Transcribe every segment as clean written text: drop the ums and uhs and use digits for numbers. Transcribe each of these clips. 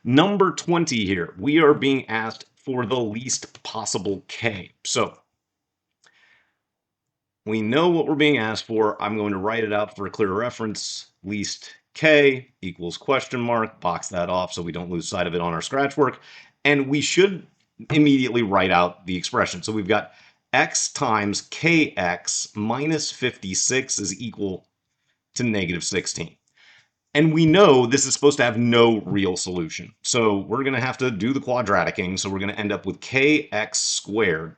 number 20 here, we are being asked for the least possible k. So we know what we're being asked for. I'm going to write it out for a clear reference. Least k equals question mark. Box that off so we don't lose sight of it on our scratch work. And we should immediately write out the expression. So we've got x times kx minus 56 is equal to negative 16. And we know this is supposed to have no real solution. So we're going to have to do the quadraticing. So we're going to end up with kx squared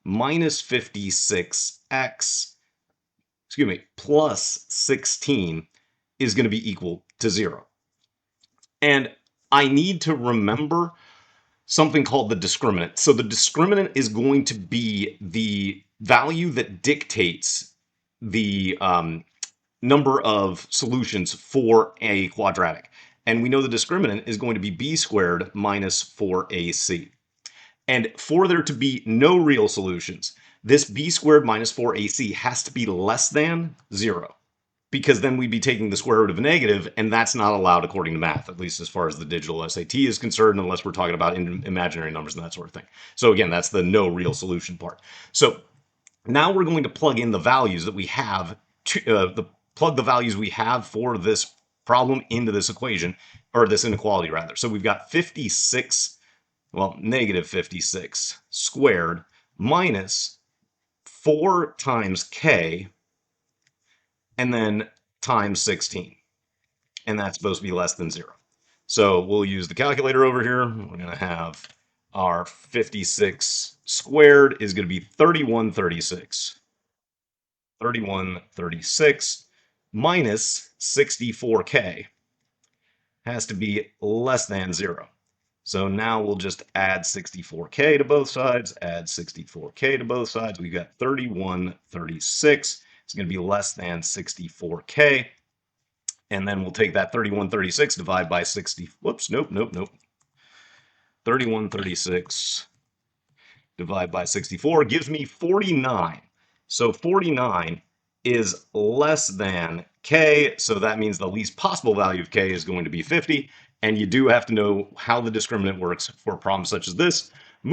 minus 56x, plus 16 is going to be equal to 0. And I need to remember something called the discriminant. So the discriminant is going to be the value that dictates the number of solutions for a quadratic. And we know the discriminant is going to be b squared minus 4ac. And for there to be no real solutions, this b squared minus 4ac has to be less than 0. Because then we'd be taking the square root of a negative, and that's not allowed according to math, at least as far as the digital SAT is concerned, unless we're talking about imaginary numbers and that sort of thing. So again, that's the no real solution part. So now we're going to plug in the values that we have, plug the values we have for this problem into this equation, or this inequality rather. So we've got 56, well, negative 56 squared minus 4 times k, and then times 16. And that's supposed to be less than 0. So we'll use the calculator over here. We're going to have our 56 squared is going to be 3136. 3136 minus 64k has to be less than 0. So now we'll just add 64k to both sides, add 64k to both sides. We've got 3136. It's going to be less than 64k. And then we'll take that 3136, divide by 60. Whoops, nope. 3136 divide by 64 gives me 49. So 49 is less than k, so that means the least possible value of k is going to be 50. And you do have to know how the discriminant works for a problem such as this.